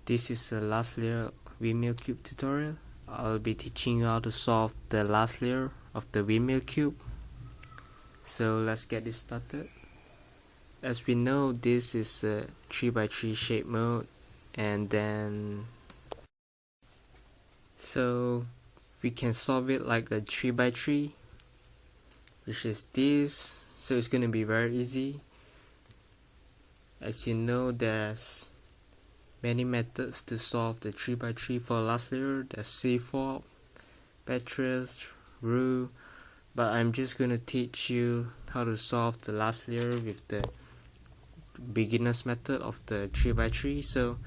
This is the last layer windmill cube tutorial. I'll be teaching you how to solve the last layer of the windmill cube. So let's get this started. As we know, this is a 3x3 shape mode, and then so we can solve it like a 3x3, which is this. So it's gonna be very easy. As you know, there's many methods to solve the 3x3 for last layer. There's C-Fob, Petrus, Rue, but I'm just gonna teach you how to solve the last layer with the beginner's method of the 3x3. So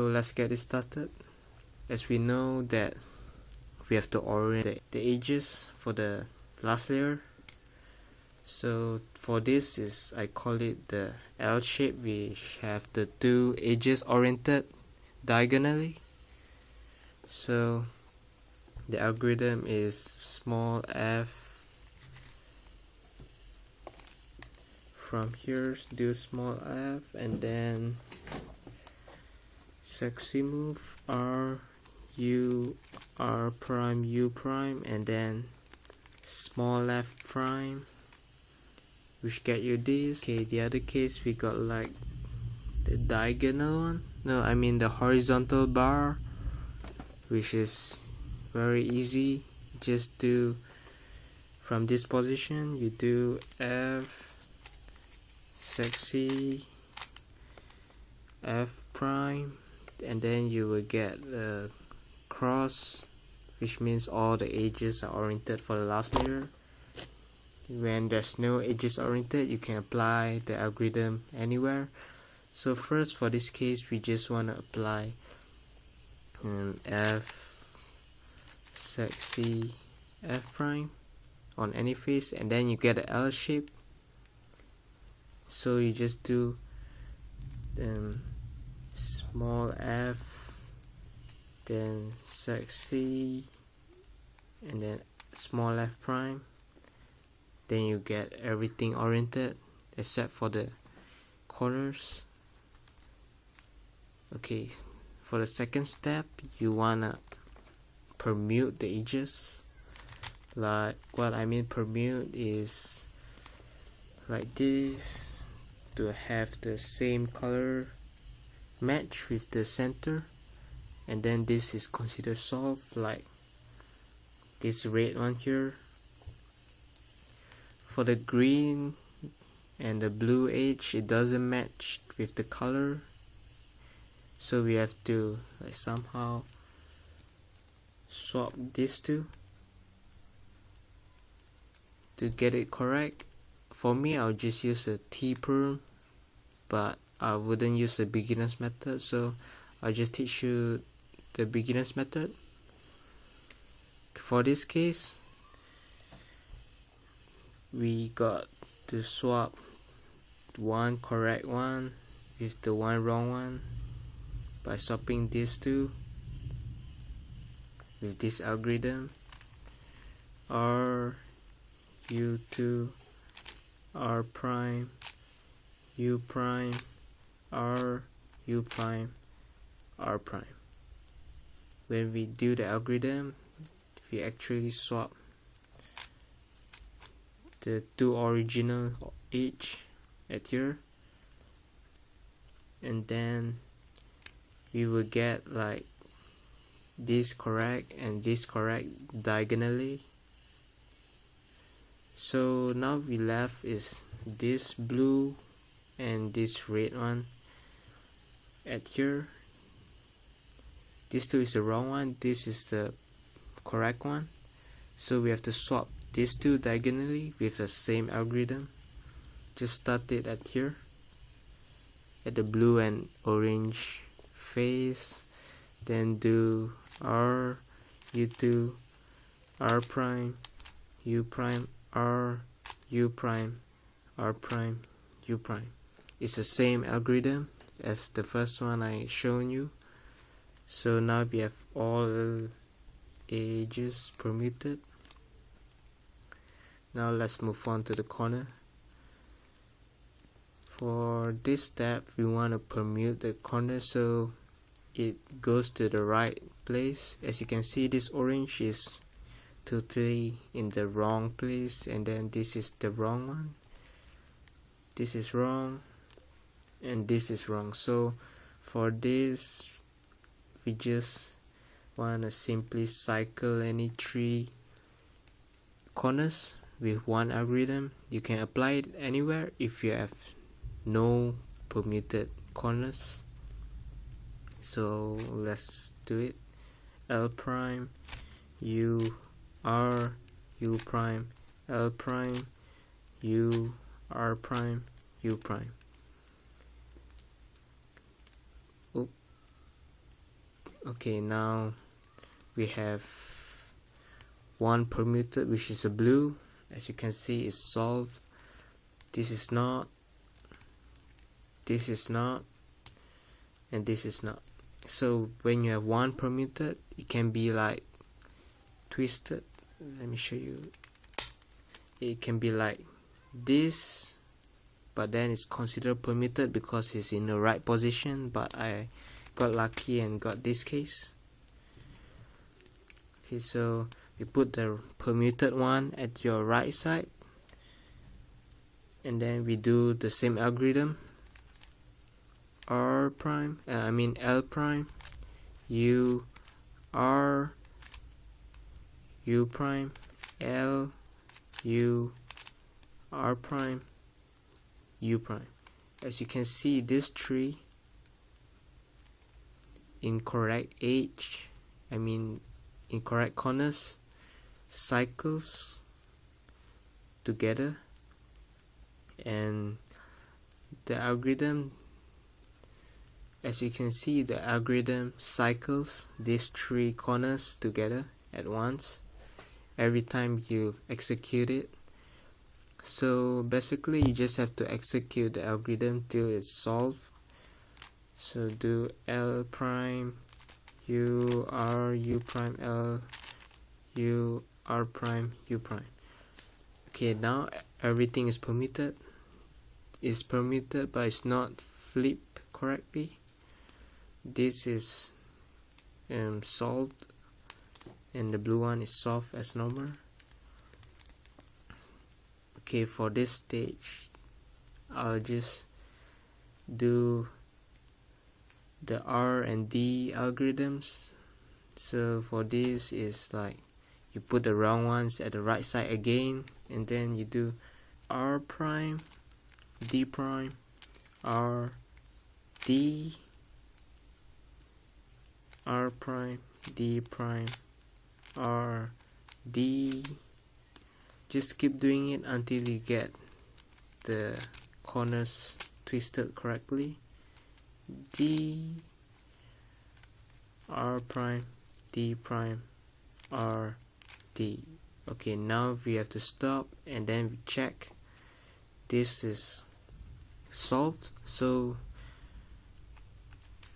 let's get it started. As we know that we have to orient the edges for the last layer. So for this is, I call it the L shape, which have the two edges oriented diagonally. So the algorithm is small f. From here, do small f, and then sexy move R, U, R prime, U prime, and then small f prime, which get you this. Okay, the other case we got like the diagonal one. No, I mean the horizontal bar, which is very easy. Just do from this position, you do F, sexy, F prime, and then you will get a cross, which means all the edges are oriented for the last layer. When there's no edges oriented, you can apply the algorithm anywhere. So first, for this case, we just want to apply F, sexy, F prime on any face, and then you get an L shape. So you just do small f, then sexy, and then small f prime. Then you get everything oriented except for the corners. Okay, for the second step, you wanna permute the edges. Like what I mean permute is like this, to have the same color match with the center, and then this is considered solved, like this red one here. For the green and the blue edge, it doesn't match with the color, so we have to like somehow swap these two to get it correct. For me, I'll just use a T-Perm, but I wouldn't use the beginner's method, so I'll just teach you the beginner's method. For this case, we got to swap one correct one with the one wrong one by swapping these two with this algorithm. R, U2, R prime, U prime, R, U prime, R prime. When we do the algorithm, we actually swap the two original edge at here, and then we will get like this correct and this correct diagonally. So now we left is this blue and this red one at here. This two is the wrong one, this is the correct one, so we have to swap these two diagonally with the same algorithm. Just start it at here, at the blue and orange face, then do R, U2, R prime, U prime, R, U prime, R prime, U prime. It's the same algorithm as the first one I shown you. So now we have all edges permuted. Now let's move on to the corner. For this step, we want to permute the corner so it goes to the right place. As you can see, this orange is totally in the wrong place, and then this is the wrong one, this is wrong, and this is wrong. So for this, we just want to simply cycle any 3 corners with one algorithm. You can apply it anywhere if you have no permuted corners. So let's do it. L prime U R U prime L prime U R prime U prime. Okay, now we have one permuted, which is a blue. As you can see, it's solved. This is not, this is not, and this is not. So when you have one permuted, it can be like twisted. Let me show you. It can be like this, but then it's considered permuted because it's in the right position, but I got lucky and got this case. Okay, so you put the permuted one at your right side, and then we do the same algorithm. L prime U R U prime L U R prime U prime. As you can see, this tree incorrect incorrect corners cycles together, and the algorithm, as you can see, the algorithm cycles these 3 corners together at once every time you execute it. So basically you just have to execute the algorithm till it's solved. So do L prime U R U prime L U R prime U prime. Okay, now everything is permuted. It's permuted, but it's not flipped correctly. This is solved, and the blue one is solved as normal. Okay, for this stage, I'll just do the R and D algorithms. So for this is like you put the wrong ones at the right side again, and then you do R prime D prime R D R prime D prime R D. Just keep doing it until you get the corners twisted correctly. D R prime D prime R D. Okay, now we have to stop and then we check. This is solved. So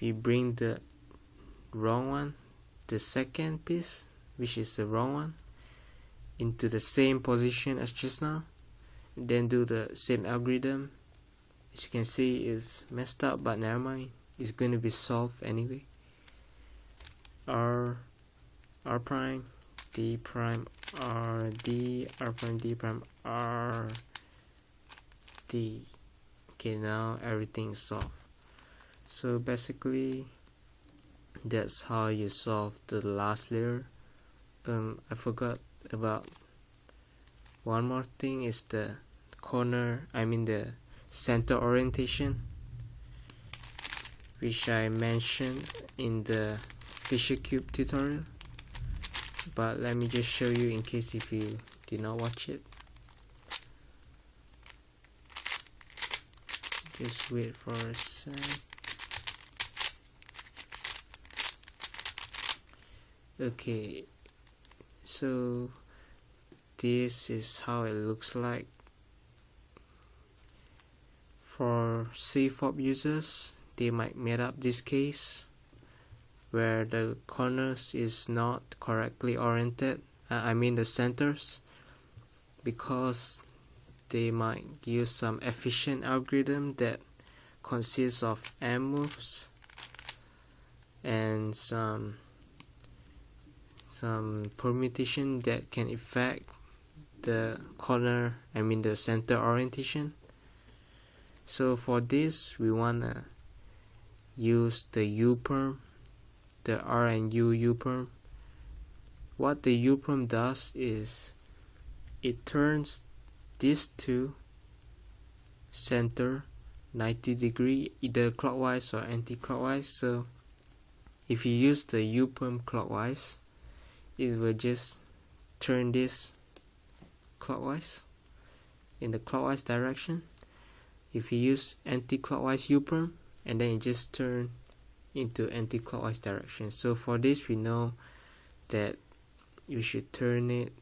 we bring the wrong one, the second piece, which is the wrong one, into the same position as just now, and then do the same algorithm. As you can see, it's messed up, but never mind, it's going to be solved anyway. R prime D prime R D R prime D prime R D. Okay, now everything is solved. So basically that's how you solve the last layer. I forgot about one more thing, is the the center orientation, which I mentioned in the Fisher Cube tutorial, but let me just show you in case if you did not watch it. Just wait for a sec. Okay, so this is how it looks like. For CFOP users, they might mess up this case where the corners is not correctly oriented, the centers, because they might use some efficient algorithm that consists of M moves and some permutation that can affect the the center orientation. So for this, we wanna use the U-Perm, the R and U U-Perm. What the U-Perm does is it turns these two center 90 degree either clockwise or anti-clockwise. So if you use the U-Perm clockwise, it will just turn this clockwise in the clockwise direction. If you use anti-clockwise U-Perm, and then it just turn into anti-clockwise direction. So for this, we know that we should turn it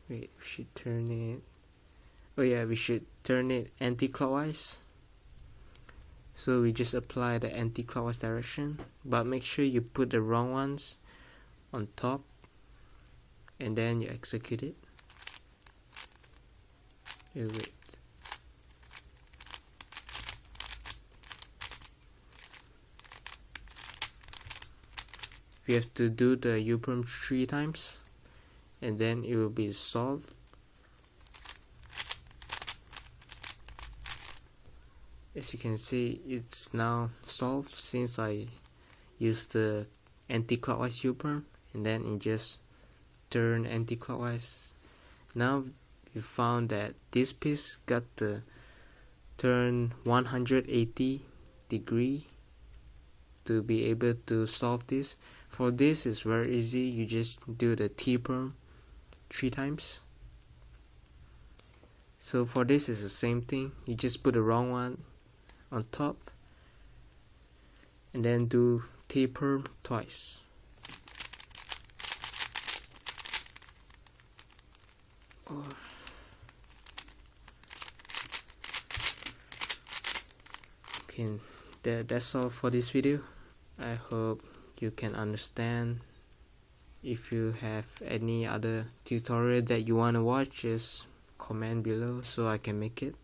we should turn it anti-clockwise. So we just apply the anti-clockwise direction, but make sure you put the wrong ones on top and then you execute it. Wait. We have to do the U-Perm 3 times and then it will be solved. As you can see, it's now solved since I used the anti-clockwise U-Perm and then it just turned anti-clockwise. Now we found that this piece got the turn 180 degree to be able to solve this. For this, it's very easy. You just do the T-Perm 3 times. So for this, it's the same thing. You just put the wrong one on top and then do T-Perm twice. Okay, that's all for this video. I hope you can understand. If you have any other tutorial that you want to watch, just comment below so I can make it.